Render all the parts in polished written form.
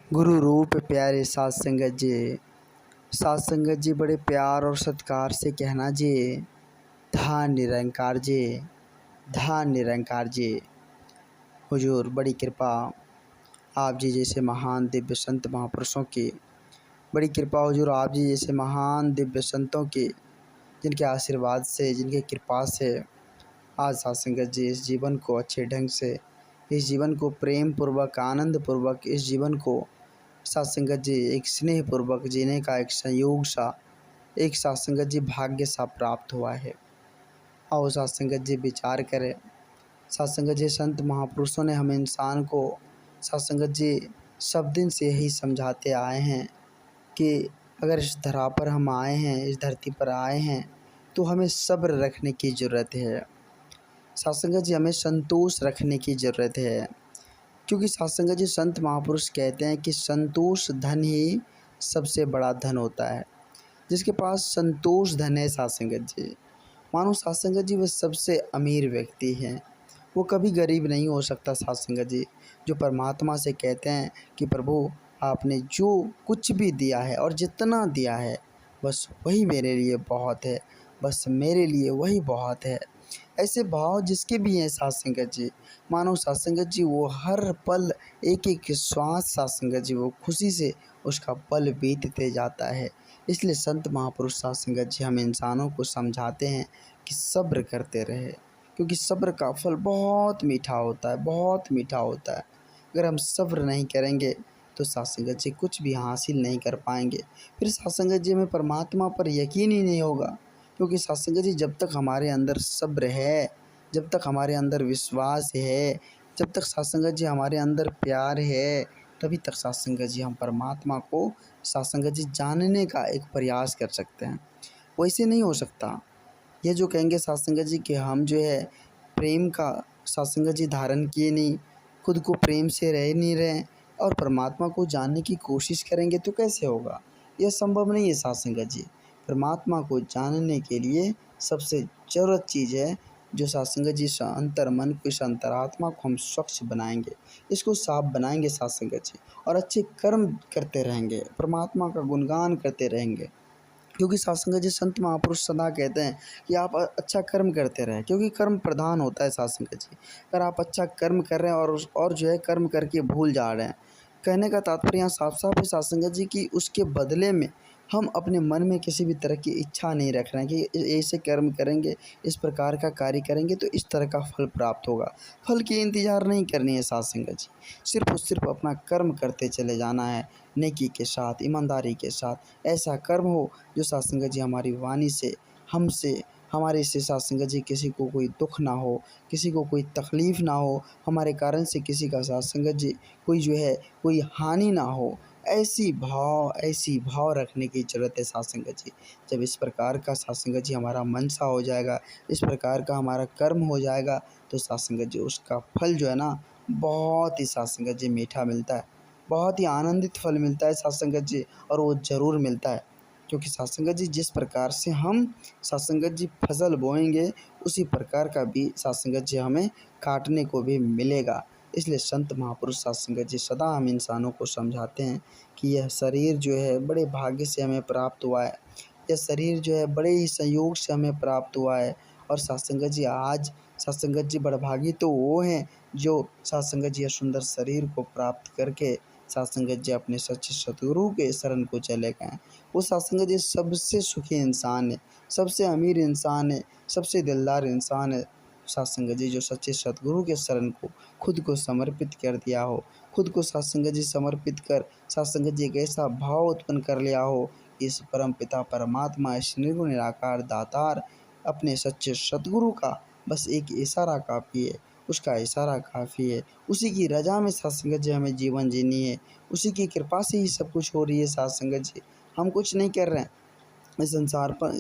गुरु रूप प्यारे साध संगत जी। साध संगत जी बड़े प्यार और सत्कार से कहना जी, धान निरंकार जी, धान निरंकार जी। हुजूर बड़ी कृपा आप जी जैसे महान दिव्य संत महापुरुषों की, बड़ी कृपा हुजूर आप जी जैसे महान दिव्य संतों की, जिनके आशीर्वाद से, जिनके कृपा से आज साध संगत जी इस जीवन को अच्छे ढंग से, इस जीवन को प्रेम पूर्वक, आनंद पूर्वक, इस जीवन को साध संगत जी एक स्नेह पूर्वक जीने का एक संयोग सा, एक साध संगत जी भाग्य सा प्राप्त हुआ है। आओ साध संगत जी विचार करें। साध संगत जी संत महापुरुषों ने हमें इंसान को, साध संगत जी सब दिन से यही समझाते आए हैं कि अगर इस धरा पर हम आए हैं, इस धरती पर आए हैं, तो हमें सब्र रखने की ज़रूरत है। साध संगत जी हमें संतोष रखने की ज़रूरत है, क्योंकि साध संगत जी संत महापुरुष कहते हैं कि संतोष धन ही सबसे बड़ा धन होता है। जिसके पास संतोष धन है साध संगत जी, मानो साध संगत जी वह सबसे अमीर व्यक्ति हैं। वो कभी गरीब नहीं हो सकता साध संगत जी। जो परमात्मा से कहते हैं कि प्रभु आपने जो कुछ भी दिया है और जितना दिया है बस वही मेरे लिए बहुत है, बस मेरे लिए वही बहुत है, ऐसे भाव जिसके भी हैं साध संगत जी, मानो साध संगत जी वो हर पल एक एक श्वास साध संगत जी वो खुशी से उसका पल बीतते जाता है। इसलिए संत महापुरुष साध संगत जी हम इंसानों को समझाते हैं कि सब्र करते रहे, क्योंकि सब्र का फल बहुत मीठा होता है, बहुत मीठा होता है। अगर हम सब्र नहीं करेंगे तो साध संगत जी कुछ भी हासिल नहीं कर पाएंगे। फिर साध संगत जी हमें परमात्मा पर यकीन ही नहीं होगा, क्योंकि साध संगत जी जब तक हमारे अंदर सब्र है, जब तक हमारे अंदर विश्वास है, जब तक साध संगत जी हमारे अंदर प्यार है, तभी तक साध संगत जी हम परमात्मा को साध संगत जी जानने का एक प्रयास कर सकते हैं। वैसे नहीं हो सकता। ये जो कहेंगे साध संगत जी कि हम जो है प्रेम का साध संगत जी धारण किए नहीं, खुद को प्रेम से रह नहीं रहे और परमात्मा को जानने की कोशिश करेंगे तो कैसे होगा? यह संभव नहीं है साध संगत जी। परमात्मा को जानने के लिए सबसे ज़रूरत चीज़ है जो साध संगत जी अंतर मन को, इस अंतरात्मा को हम स्वच्छ बनाएंगे, इसको साफ बनाएंगे साध संगत जी, और अच्छे कर्म करते रहेंगे, परमात्मा का गुणगान करते रहेंगे। क्योंकि साध संगत जी संत महापुरुष सदा कहते हैं कि आप अच्छा कर्म करते रहें, क्योंकि कर्म प्रधान होता है साध संगत जी। अगर आप अच्छा कर्म कर रहे हैं और जो है कर्म करके भूल जा रहे हैं, कहने का तात्पर्य यहाँ साफ साफ है साध संगत जी कि उसके बदले में हम अपने मन में किसी भी तरह की इच्छा नहीं रख रहे हैं कि ऐसे कर्म करेंगे, इस प्रकार का कार्य करेंगे तो इस तरह का फल प्राप्त होगा। फल की इंतज़ार नहीं करनी है साध संगत जी, सिर्फ और सिर्फ अपना कर्म करते चले जाना है, नेकी के साथ, ईमानदारी के साथ। ऐसा कर्म हो जो साध संगत जी हमारी वाणी से, हमसे, हमारे से साध संगत जी किसी को कोई दुख ना हो, किसी को कोई तकलीफ़ ना हो, हमारे कारण से किसी का साध संगत जी कोई जो है कोई हानि ना हो। ऐसी भाव रखने की ज़रूरत है साध संगत जी। जब इस प्रकार का साध संगत जी हमारा मनसा हो जाएगा, इस प्रकार का हमारा कर्म हो जाएगा, तो साध संगत जी उसका फल जो है ना बहुत ही साध संगत जी मीठा मिलता है, बहुत ही आनंदित फल मिलता है साध संगत जी, और वो ज़रूर मिलता है। क्योंकि साध संगत जी जिस प्रकार से हम साध संगत जी फसल बोएंगे, उसी प्रकार का भी साध संगत जी हमें काटने को भी मिलेगा। इसलिए संत महापुरुष साध संगत जी सदा हम इंसानों को समझाते हैं कि यह शरीर जो है बड़े भाग्य से हमें प्राप्त हुआ है, यह शरीर जो है बड़े ही संयोग से हमें प्राप्त हुआ है। और साध संगत जी आज साध संगत जी बड़भागी तो वो हैं जो साध संगत जी यह सुंदर शरीर को प्राप्त करके साध संगत जी अपने सच्चे सतगुरु के शरण को चले गए हैं। वो साध संगत जी सबसे सुखी इंसान है, सबसे अमीर इंसान है, सबसे दिलदार इंसान है साध संगत जी, जो सच्चे सतगुरु के शरण को खुद को समर्पित कर दिया हो, खुद को साध संगत जी समर्पित कर साध संगत जी एक ऐसा भाव उत्पन्न कर लिया हो, इस परम पिता परमात्मा, इस निर्गुण निराकार दातार अपने सच्चे सतगुरु का बस एक इशारा काफ़ी है, उसका इशारा काफ़ी है। उसी की रज़ा में साध संगत जी हमें जीवन जीनी है, उसी की कृपा से ही सब कुछ हो रही है साध संगत जी। हम कुछ नहीं कर रहे हैं। इस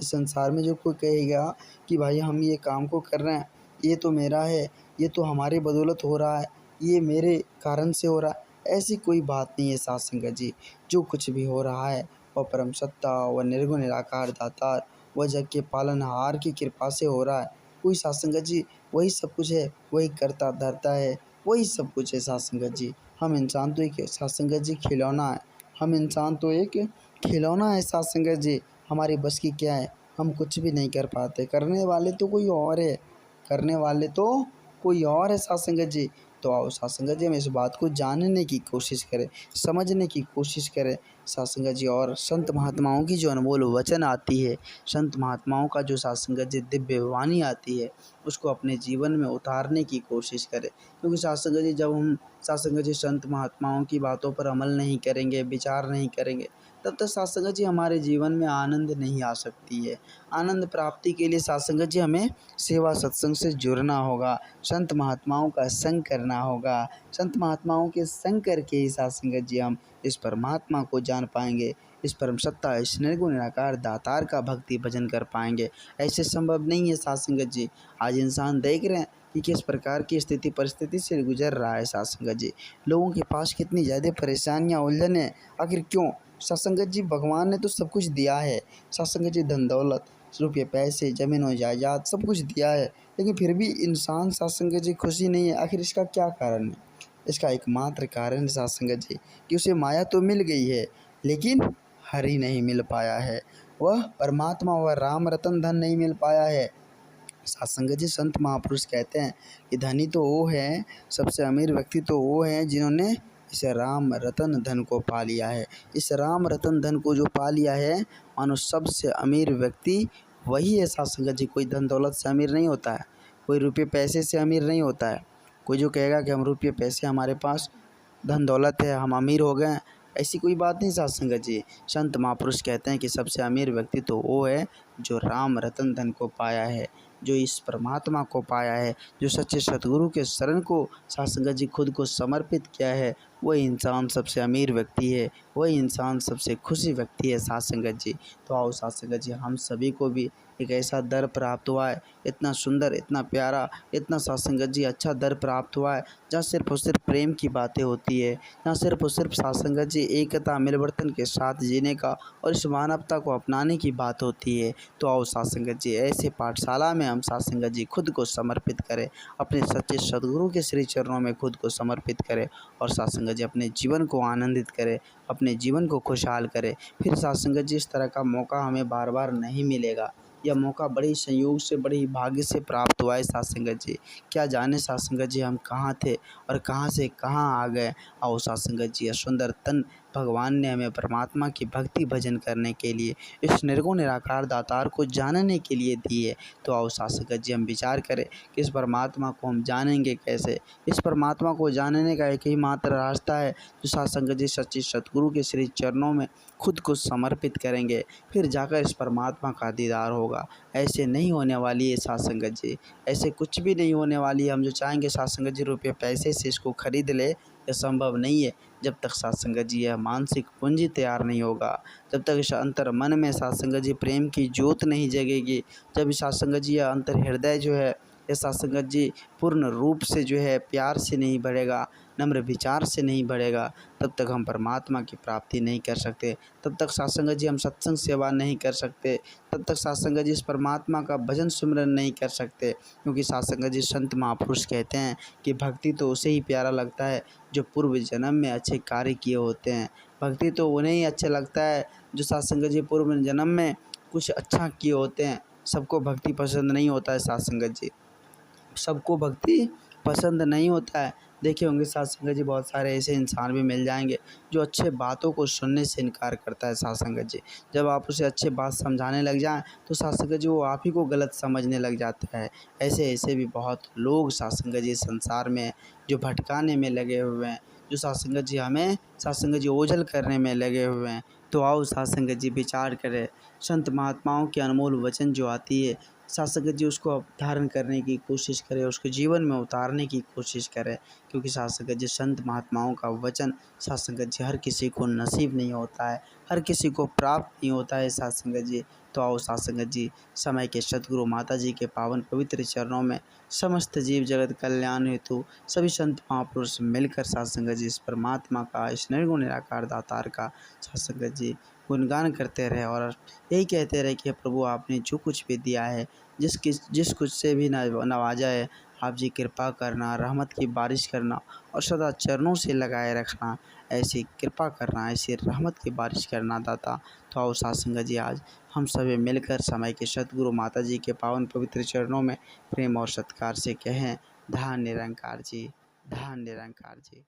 संसार में जो कोई कहेगा कि भाई हम ये काम को कर रहे हैं, ये तो मेरा है, ये तो हमारी बदौलत हो रहा है, ये मेरे कारण से हो रहा है, ऐसी कोई बात नहीं है साध संगत जी। जो कुछ भी हो रहा है वह परम सत्ता, वह निर्गुण निराकार दातार, वह जग के पालनहार की कृपा से हो रहा है। कोई साध संगत जी वही सब कुछ है, वही करता धरता है, वही सब कुछ है साध संगत जी। हम इंसान तो एक साथ संगत जी खिलौना है। हम इंसान तो एक खिलौना है साथ संगत जी। हमारी बस की क्या है, हम कुछ भी नहीं कर पाते। करने वाले तो कोई और है, करने वाले तो कोई और है साथ संगत जी। तो आओ साथ संगत जी हम इस बात को जानने की कोशिश करें, समझने की कोशिश करें साथ संगत जी। और संत महात्माओं की जो अनमोल वचन आती है, संत महात्माओं का जो साथ संगत जी दिव्य वाणी आती है, उसको अपने जीवन में उतारने की कोशिश करें। क्योंकि साथ संगत जी जब हम साथ संगत जी संत महात्माओं की बातों पर अमल नहीं करेंगे, विचार नहीं करेंगे, तब तक साथ संगत जी हमारे जीवन में आनंद नहीं आ सकती है। आनंद प्राप्ति के लिए साथ संगत जी हमें सेवा सत्संग से जुड़ना होगा, संत महात्माओं का संग करना होगा। संत महात्माओं के संग करके ही साथ संगत जी हम इस परमात्मा को जान पाएंगे, इस परम सत्ता, इस निर्गुण निराकार दातार का भक्ति भजन कर पाएंगे। ऐसे संभव नहीं है साथ संगत जी। आज इंसान देख रहे हैं कि किस प्रकार की स्थिति परिस्थिति से गुजर रहा है साथ संगत जी। लोगों के पास कितनी ज़्यादा परेशानियाँ, उलझन है। आखिर क्यों? साथ संगत जी भगवान ने तो सब कुछ दिया है। साथ संगत जी धन दौलत, रुपये पैसे, ज़मीन और जायदाद सब कुछ दिया है, लेकिन फिर भी इंसान साथ संगत जी खुशी नहीं है। आखिर इसका क्या कारण है? इसका एकमात्र कारण है साथ संगत जी कि उसे माया तो मिल गई है, लेकिन हरि नहीं मिल पाया है। वह परमात्मा, वह राम रतन धन नहीं मिल पाया है। साथ संगत जी संत महापुरुष कहते हैं कि धनी तो वो है, सबसे अमीर व्यक्ति तो वो है जिन्होंने इस राम रतन धन को पा लिया है। इस राम रतन धन को जो पा लिया है, मानो सबसे अमीर व्यक्ति वही है साथ संगत जी। कोई धन दौलत से अमीर नहीं होता है, कोई रुपये पैसे से अमीर नहीं होता है। कोई जो कहेगा कि हम रुपये पैसे हमारे पास धन दौलत है, हम अमीर हो गए, ऐसी कोई बात नहीं साथ संगत जी। संत महापुरुष कहते हैं कि सबसे अमीर व्यक्ति तो वो है जो राम रतन धन को पाया है, जो इस परमात्मा को पाया है, जो सच्चे सतगुरु के शरण को साथ संगत जी खुद को समर्पित किया है। वही इंसान सबसे अमीर व्यक्ति है, वही इंसान सबसे खुशी व्यक्ति है साथ संगत जी। तो आओ साथ संगत जी हम सभी को भी एक ऐसा दर प्राप्त हुआ है, इतना सुंदर, इतना प्यारा, इतना साथ संगत जी अच्छा दर प्राप्त हुआ है, जहाँ सिर्फ और सिर्फ प्रेम की बातें होती है, जहाँ सिर्फ और सिर्फ साथ संगत जी एकता मिलवर्तन के साथ जीने का और इस मानवता को अपनाने की बात होती है। तो आओ साथ संगत जी ऐसे पाठशाला में हम साथ संगत जी खुद को समर्पित करें, अपने सच्चे सद्गुरु के श्री चरणों में खुद को समर्पित करें और साथ संगत जी अपने जीवन को आनंदित करें, अपने जीवन को खुशहाल करें। फिर साथ संगत जी इस तरह का मौका हमें बार बार नहीं मिलेगा। यह मौका बड़े ही संयोग से, बड़े ही भाग्य से प्राप्त हुआ है साथ संगत जी। क्या जाने साथ संगत जी हम कहाँ थे और कहाँ से कहाँ आ गए। आओ साथ संगत जी, यह सुंदर तन भगवान ने हमें परमात्मा की भक्ति भजन करने के लिए, इस निर्गुण निराकार दातार को जानने के लिए दी है। तो आओ साथ संगत जी हम विचार करें कि इस परमात्मा को हम जानेंगे कैसे। इस परमात्मा को जानने का एक ही मात्र रास्ता है, जो साथ संगत जी सच्चे सतगुरु के श्री चरणों में खुद को समर्पित करेंगे, फिर जाकर इस परमात्मा का दीदार होगा। ऐसे नहीं होने वाली है साथ संगत जी, ऐसे कुछ भी नहीं होने वाली है। हम जो चाहेंगे साथ संगत जी रुपये पैसे से इसको खरीद ले, यह संभव नहीं है। जब तक साथ संगत जी यह मानसिक पूंजी तैयार नहीं होगा, जब तक इस अंतर मन में साथ संगत जी प्रेम की ज्योत नहीं जगेगी, जब इस साथ संगत जी यह अंतर हृदय जो है, यह साथ संगत जी पूर्ण रूप से जो है प्यार से नहीं बढ़ेगा, नम्र विचार से नहीं बढ़ेगा, तब तक हम परमात्मा की प्राप्ति नहीं कर सकते। तब तक साथ संगत जी हम सत्संग सेवा नहीं कर सकते, तब तक साथ संगत जी इस परमात्मा का भजन सुमिरन नहीं कर सकते। क्योंकि साथ संगत जी संत महापुरुष कहते हैं कि भक्ति तो उसे ही प्यारा लगता है जो पूर्व जन्म में अच्छे कार्य किए होते हैं। भक्ति तो उन्हें ही अच्छा लगता है जो साथ संगत जी पूर्व जन्म में कुछ अच्छा किए होते हैं। सबको भक्ति पसंद नहीं होता है साथ संगत जी, सबको भक्ति पसंद नहीं होता है। देखे होंगे साथ संगत जी बहुत सारे ऐसे इंसान भी मिल जाएंगे जो अच्छे बातों को सुनने से इनकार करता है साथ संगत जी। जब आप उसे अच्छे बात समझाने लग जाएं तो साथ संगत जी वो आप ही को गलत समझने लग जाता है। ऐसे ऐसे भी बहुत लोग साथ संगत जी संसार में जो भटकाने में लगे हुए हैं, जो साथ संगत जी हमें साथ संगत जी ओझल करने में लगे हुए हैं। तो आओ साथ संगत जी विचार करें, संत महात्माओं के अनमोल वचन जो आती है, साथ संगत जी उसको अब धारण करने की कोशिश करें, उसको जीवन में उतारने की कोशिश करें। क्योंकि साथ संगत जी संत महात्माओं का वचन साथ संगत जी हर किसी को नसीब नहीं होता है, हर किसी को प्राप्त नहीं होता है साथ संगत जी। तो आओ साथ संगत जी समय के सतगुरु माता जी के पावन पवित्र चरणों में समस्त जीव जगत कल्याण हेतु सभी संत महापुरुष मिलकर साथ संगत जी इस परमात्मा का, इस निर्गुण निराकार दातार का साथ संगत जी गुणगान करते रहे और यही कहते रहे कि प्रभु आपने जो कुछ भी दिया है, जिस कुछ से भी नवाजा है, आप जी कृपा करना, रहमत की बारिश करना और सदा चरणों से लगाए रखना। ऐसी कृपा करना, ऐसी रहमत की बारिश करना दाता। तो आओ साथ संगत जी, आज हम सभी मिलकर समय के सतगुरु माता जी के पावन पवित्र चरणों में प्रेम और सत्कार से कहें, धन निरंकार जी, धन निरंकार जी।